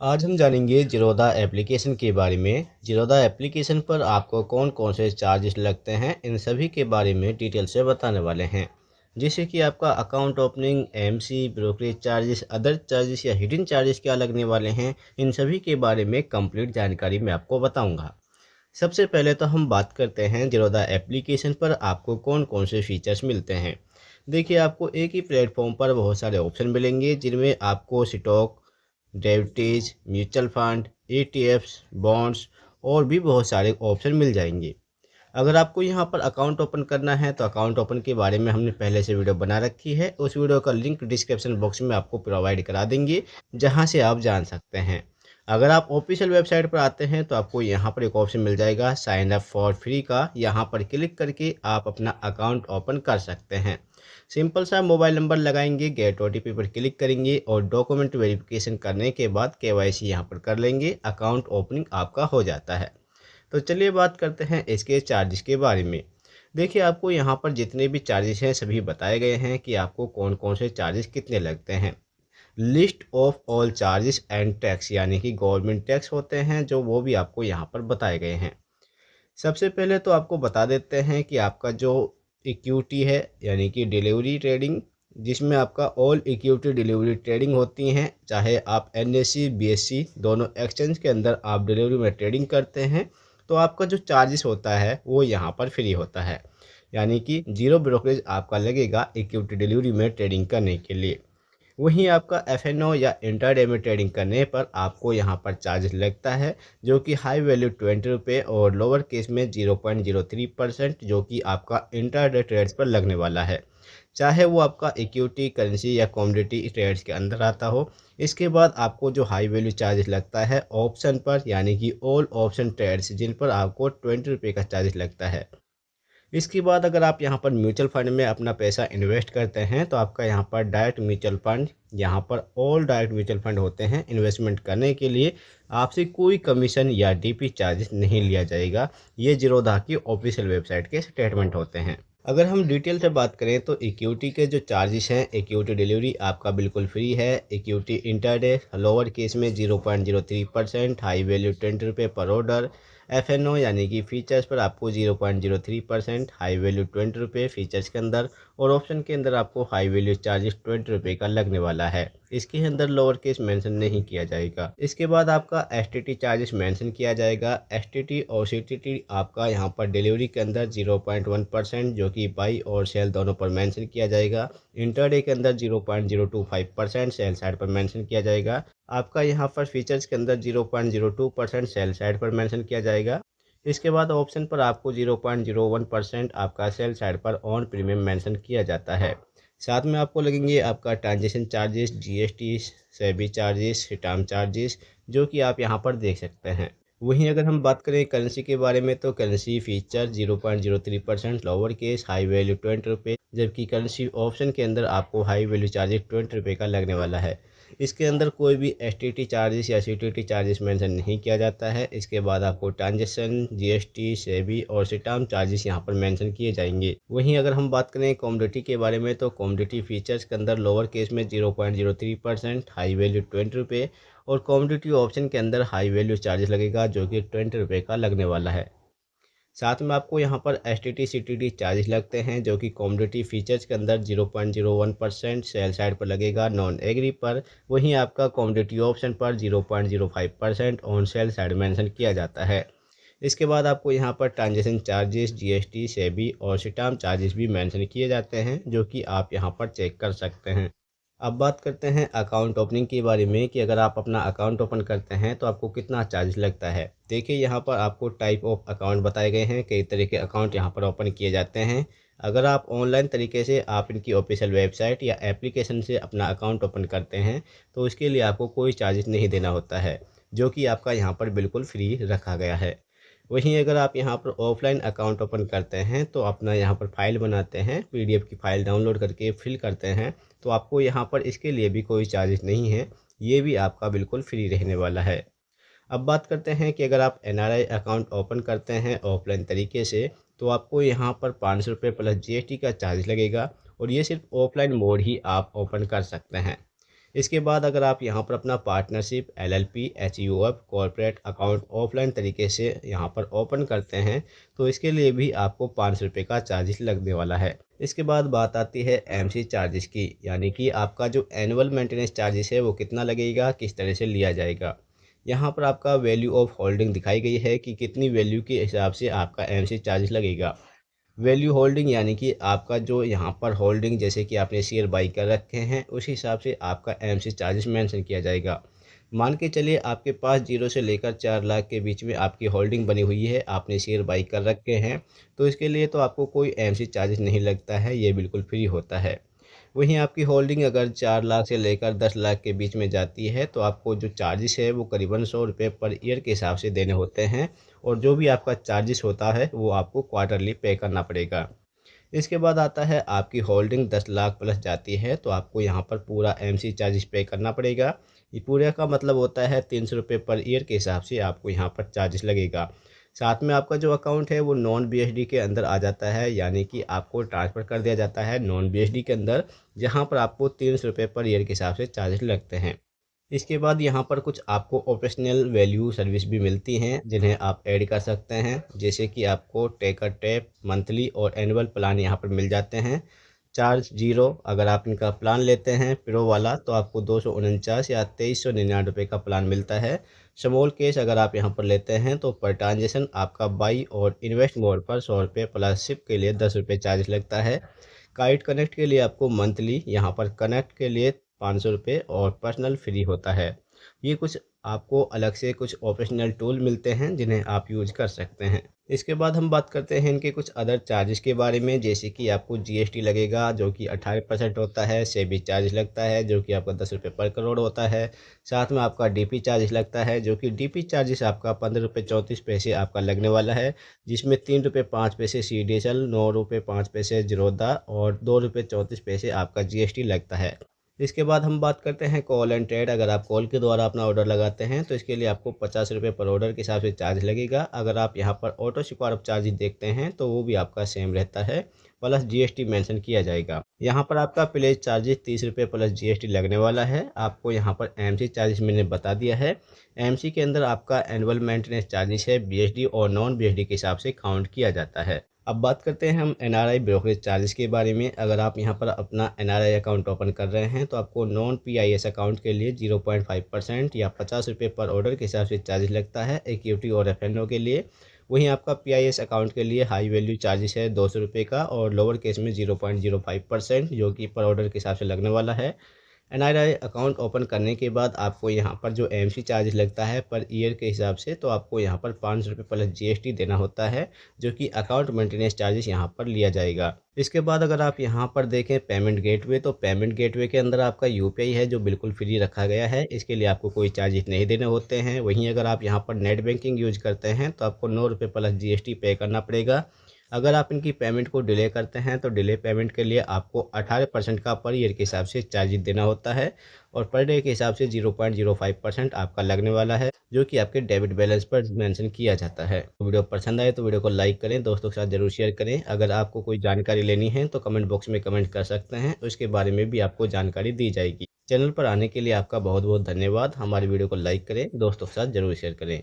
आज हम जानेंगे ज़ीरोधा एप्लीकेशन के बारे में। ज़ीरोधा एप्लीकेशन पर आपको कौन कौन से चार्जेस लगते हैं, इन सभी के बारे में डिटेल से बताने वाले हैं। जैसे कि आपका account opening, MC, brokerage charges, other charges या हिडन चार्जेस क्या लगने वाले हैं, इन सभी के बारे में कंप्लीट जानकारी मैं आपको बताऊंगा। सबसे पहले तो हम बात करते हैं ज़ीरोधा एप्लीकेशन पर आपको कौन कौन से फीचर्स मिलते हैं। देखिए, आपको एक ही प्लेटफॉर्म पर बहुत सारे ऑप्शन मिलेंगे, जिनमें आपको stock, derivatives, mutual fund, ETFs, bonds और भी बहुत सारे ऑप्शन मिल जाएंगे। अगर आपको यहाँ पर अकाउंट ओपन करना है तो अकाउंट ओपन के बारे में हमने पहले से वीडियो बना रखी है। उस वीडियो का लिंक डिस्क्रिप्शन बॉक्स में आपको प्रोवाइड करा देंगे, जहाँ से आप जान सकते हैं। अगर आप ऑफिशियल वेबसाइट पर आते हैं तो आपको यहाँ पर एक ऑप्शन मिल जाएगा साइन अप फॉर फ्री का। यहाँ पर क्लिक करके आप अपना अकाउंट ओपन कर सकते हैं। सिंपल सा मोबाइल नंबर लगाएंगे, गेट ओटीपी पर क्लिक करेंगे और डॉक्यूमेंट वेरिफिकेशन करने के बाद केवाईसी यहाँ पर कर लेंगे। अकाउंट ओपनिंग आपका हो जाता है। तो चलिए बात करते हैं इसके चार्जेस के बारे में। देखिए, आपको यहाँ पर जितने भी चार्जेस हैं सभी बताए गए हैं कि आपको कौन कौन से चार्जेस कितने लगते हैं। List of all charges and tax, यानी कि गवर्नमेंट टैक्स होते हैं जो, वो भी आपको यहाँ पर बताए गए हैं। सबसे पहले तो आपको बता देते हैं कि आपका जो इक्विटी है, यानी कि डिलीवरी ट्रेडिंग, जिसमें आपका ऑल इक्विटी डिलीवरी ट्रेडिंग होती हैं, चाहे आप एनएससी बीएससी दोनों एक्सचेंज के अंदर आप डिलीवरी में ट्रेडिंग करते हैं, तो आपका जो चार्जेस होता है वो यहाँ पर फ्री होता है। यानी कि जीरो ब्रोकरेज आपका लगेगा इक्विटी डिलीवरी में ट्रेडिंग करने के लिए। वहीं आपका एफएनओ या इंट्राडे में ट्रेडिंग करने पर आपको यहाँ पर चार्जेस लगता है, जो कि हाई वैल्यू 20 रुपये और लोअर केस में 0.03%, जो कि आपका इंट्राडे ट्रेड्स पर लगने वाला है, चाहे वो आपका इक्विटी, करेंसी या कमोडिटी ट्रेड्स के अंदर आता हो। इसके बाद आपको जो हाई वैल्यू चार्जेस लगता है ऑप्शन पर, यानी कि ऑल ऑप्शन ट्रेड्स, जिन पर आपको 20 रुपये का चार्जेस लगता है। इसके बाद अगर आप यहाँ पर म्यूचुअल फंड में अपना पैसा इन्वेस्ट करते हैं तो आपका यहाँ पर डायरेक्ट म्यूचुअल फंड, यहाँ पर ऑल डायरेक्ट म्यूचुअल फंड होते हैं। इन्वेस्टमेंट करने के लिए आपसे कोई कमीशन या डीपी चार्जेस नहीं लिया जाएगा। ये ज़ीरोधा की ऑफिशियल वेबसाइट के स्टेटमेंट होते हैं। अगर हम डिटेल से बात करें तो इक्विटी के जो चार्जेस हैं, इक्विटी डिलीवरी आपका बिल्कुल फ्री है। इक्विटी इंटरडे लोअर केस में 0.03%, हाई वैल्यू 20 रुपये पर ऑर्डर। एफएनओ यानी कि फीचर्स पर आपको 0.03%, हाई वैल्यू 20 रुपये फीचर्स के अंदर, और ऑप्शन के अंदर आपको हाई वैल्यू चार्जेस 20 रुपये का लगने वाला है। इसके अंदर लोअर केस मेंशन नहीं किया जाएगा। इसके बाद आपका एसटीटी चार्जेस मेंशन किया जाएगा। एसटीटी और सीटीटी आपका यहाँ पर डिलीवरी के अंदर 0.1%, जो कि बाई और सेल दोनों पर मेंशन किया जाएगा। इंटरडे के अंदर 0.025% सेल साइड पर मेंशन किया जाएगा। आपका यहाँ पर फीचर्स के अंदर 0.02% सेल साइड पर मेंशन किया जाएगा। इसके बाद ऑप्शन पर आपको 0.01% आपका सेल साइड पर ऑन प्रीमियम मेंशन किया जाता है। साथ में आपको लगेंगे आपका transaction charges, GST, SEBI charges, stamp charges, जो कि आप यहाँ पर देख सकते हैं। वहीं अगर हम बात करें करेंसी के बारे में तो currency feature 0.03% lower case, high value 20 रुपये, जबकि करेंसी ऑप्शन के अंदर आपको हाई वैल्यू चार्जेस 20 रुपये का लगने वाला है। इसके अंदर कोई भी एसटीटी चार्जेस या सीटीटी चार्जेस मेंशन नहीं किया जाता है। इसके बाद आपको ट्रांजेक्शन, जीएसटी, सेबी और स्टाम्प चार्जेस यहाँ पर मेंशन किए जाएंगे। वहीं अगर हम बात करें कमोडिटी के बारे में तो कमोडिटी फीचर्स के अंदर लोअर केस में 0.03%, हाई वैल्यू 20 रुपये, और कमोडिटी ऑप्शन के अंदर हाई वैल्यू चार्जेस लगेगा, जो कि 20 रुपये का लगने वाला है। साथ में आपको यहाँ पर एसटीटी सीटीटी चार्जेस लगते हैं, जो कि कमोडिटी फीचर्स के अंदर 0.01% सेल साइड पर लगेगा नॉन एग्री पर। वहीं आपका कमोडिटी ऑप्शन पर 0.05% ऑन सेल साइड मेंशन किया जाता है। इसके बाद आपको यहाँ per transaction charges, GST, SEBI और स्टाम्प चार्जेस भी मेंशन किए जाते हैं, जो कि आप यहाँ पर चेक कर सकते हैं। अब बात करते हैं अकाउंट ओपनिंग के बारे में कि अगर आप अपना अकाउंट ओपन करते हैं तो आपको कितना चार्ज लगता है। देखिए, यहाँ पर आपको टाइप ऑफ अकाउंट बताए गए हैं, कई तरह के अकाउंट यहाँ पर ओपन किए जाते हैं। अगर आप ऑनलाइन तरीके से आप इनकी ऑफिशियल वेबसाइट या एप्लीकेशन से अपना अकाउंट ओपन करते हैं तो उसके लिए आपको कोई चार्जेस नहीं देना होता है, जो कि आपका यहाँ पर बिल्कुल फ्री रखा गया है। वहीं अगर आप यहाँ पर ऑफलाइन अकाउंट ओपन करते हैं तो अपना यहाँ पर फाइल बनाते हैं, पीडीएफ की फ़ाइल डाउनलोड करके फिल करते हैं, तो आपको यहाँ पर इसके लिए भी कोई चार्जेस नहीं है। ये भी आपका बिल्कुल फ्री रहने वाला है। अब बात करते हैं कि अगर आप एनआरआई अकाउंट ओपन करते हैं ऑफलाइन तरीके से तो आपको यहाँ पर 500 रुपये प्लस जीएसटी का चार्ज लगेगा, और ये सिर्फ ऑफलाइन मोड ही आप ओपन कर सकते हैं। इसके बाद अगर आप यहाँ पर अपना partnership LLP HUF corporate account offline तरीके से यहाँ पर ओपन करते हैं तो इसके लिए भी आपको 500 रुपये का चार्जेस लगने वाला है। इसके बाद बात आती है MC चार्जेस की, यानी कि आपका जो एनुअल मेंटेनेंस चार्जेस है वो कितना लगेगा, किस तरह से लिया जाएगा। यहाँ पर आपका वैल्यू ऑफ होल्डिंग दिखाई गई है कि कितनी वैल्यू के हिसाब से आपका MC चार्जेस लगेगा। वैल्यू होल्डिंग यानी कि आपका जो यहाँ पर होल्डिंग जैसे कि आपने शेयर बाई कर रखे हैं उस हिसाब से आपका MC चार्जेस मेंशन किया जाएगा। मान के चलिए आपके पास 0 से लेकर 4 लाख के बीच में आपकी होल्डिंग बनी हुई है, आपने शेयर बाई कर रखे हैं, तो इसके लिए तो आपको कोई MC चार्जेस नहीं लगता है, ये बिल्कुल फ्री होता है। वहीं आपकी होल्डिंग अगर 4 लाख से लेकर 10 लाख के बीच में जाती है तो आपको जो चार्जेस है वो करीबन 100 रुपये पर ईयर के हिसाब से देने होते हैं, और जो भी आपका चार्जेस होता है वो आपको क्वार्टरली पे करना पड़ेगा। इसके बाद आता है आपकी होल्डिंग 10 लाख प्लस जाती है तो आपको यहाँ पर पूरा MC चार्जेस पे करना पड़ेगा। ये पूरे का मतलब होता है 300 रुपये पर ईयर के हिसाब से आपको यहाँ पर चार्जेस लगेगा। साथ में आपका जो अकाउंट है वो नॉन BSD के अंदर आ जाता है, यानी कि आपको ट्रांसफ़र कर दिया जाता है नॉन BSD के अंदर, जहाँ पर आपको 300 रुपये पर ईयर के हिसाब से चार्जेस लगते हैं। इसके बाद यहाँ पर कुछ आपको ऑपरेशनल वैल्यू सर्विस भी मिलती हैं जिन्हें आप ऐड कर सकते हैं, जैसे कि आपको टेकर टैप मंथली और एनुअल प्लान यहाँ पर मिल जाते हैं। चार्ज 0 अगर आप इनका प्लान लेते हैं प्रो वाला तो आपको 249 या 2399 रुपये का प्लान मिलता है। स्मॉल केस अगर आप यहाँ पर लेते हैं तो पर ट्रांजेक्शन आपका बाई और इन्वेस्ट मोड पर 100 रुपये प्लस शिप के लिए 10 रुपये चार्ज लगता है। काइट कनेक्ट के लिए आपको मंथली यहाँ पर कनेक्ट के लिए 500 रुपये और पर्सनल फ्री होता है। ये कुछ आपको अलग से कुछ ऑपरेशनल टूल मिलते हैं जिन्हें आप यूज़ कर सकते हैं। इसके बाद हम बात करते हैं इनके कुछ अदर चार्जेस के बारे में, जैसे कि आपको GST लगेगा जो कि 18% होता है, सेबी चार्ज लगता है जो कि आपका 10 रुपये पर करोड़ होता है। साथ में आपका DP चार्जेस लगता है जो कि DP चार्जेस आपका 15 रुपये 34 पैसे आपका लगने वाला है, जिसमें 3 रुपये 5 पैसे CDSL, 9 रुपये 5 पैसे जीरोधा और 2 रुपये 34 पैसे आपका GST लगता है। इसके बाद हम बात करते हैं कॉल एंड ट्रेड। अगर आप कॉल के द्वारा अपना ऑर्डर लगाते हैं तो इसके लिए आपको 50 रुपये पर ऑर्डर के हिसाब से चार्ज लगेगा। अगर आप यहाँ पर ऑटो स्वीप चार्जेस देखते हैं तो वो भी आपका सेम रहता है, प्लस GST मेंशन किया जाएगा। यहाँ पर आपका प्लेज चार्जेस 30 रुपये प्लस GST लगने वाला है। आपको यहाँ पर MC चार्जेस मैंने बता दिया है। MC के अंदर आपका एनुअल मेंटेनेंस चार्जेस है BSD और नॉन BSD के हिसाब से काउंट किया जाता है। अब बात करते हैं हम NRI ब्रोकरेज चार्जेस के बारे में। अगर आप यहाँ पर अपना NRI अकाउंट ओपन कर रहे हैं तो आपको नॉन PIS अकाउंट के लिए 0.5% या 50 रुपये पर ऑर्डर के हिसाब से चार्जेस लगता है इक्विटी और FNO के लिए। वहीं आपका PIS अकाउंट के लिए हाई वैल्यू चार्जेस है 200 रुपये का और लोअर केस में 0.05% जो कि पर ऑर्डर के हिसाब से लगने वाला है। NRI अकाउंट ओपन करने के बाद आपको यहाँ पर जो MC चार्ज लगता है पर ईयर के हिसाब से, तो आपको यहाँ पर 500 रुपये प्लस GST देना होता है जो कि अकाउंट मेंटेनेंस चार्जेस यहाँ पर लिया जाएगा। इसके बाद अगर आप यहाँ पर देखें पेमेंट गेटवे, तो पेमेंट गेटवे के अंदर आपका UPI है जो बिल्कुल फ्री रखा गया है, इसके लिए आपको कोई चार्जेस नहीं देने होते हैं। वहीं अगर आप यहाँ पर नेट बैंकिंग यूज करते हैं तो आपको 9 रुपये प्लस GST पे करना पड़ेगा। अगर आप इनकी पेमेंट को डिले करते हैं तो डिले पेमेंट के लिए आपको 18% का पर ईयर के हिसाब से चार्जेस देना होता है और पर डे के हिसाब से 0.05% आपका लगने वाला है जो कि आपके डेबिट बैलेंस पर मेंशन किया जाता है। वीडियो पसंद आए तो वीडियो को लाइक करें, दोस्तों के साथ जरूर शेयर करें। अगर आपको कोई जानकारी लेनी है तो कमेंट बॉक्स में कमेंट कर सकते हैं, उसके बारे में भी आपको जानकारी दी जाएगी। चैनल पर आने के लिए आपका बहुत बहुत धन्यवाद। हमारी वीडियो को लाइक करें, दोस्तों के साथ जरूर शेयर करें।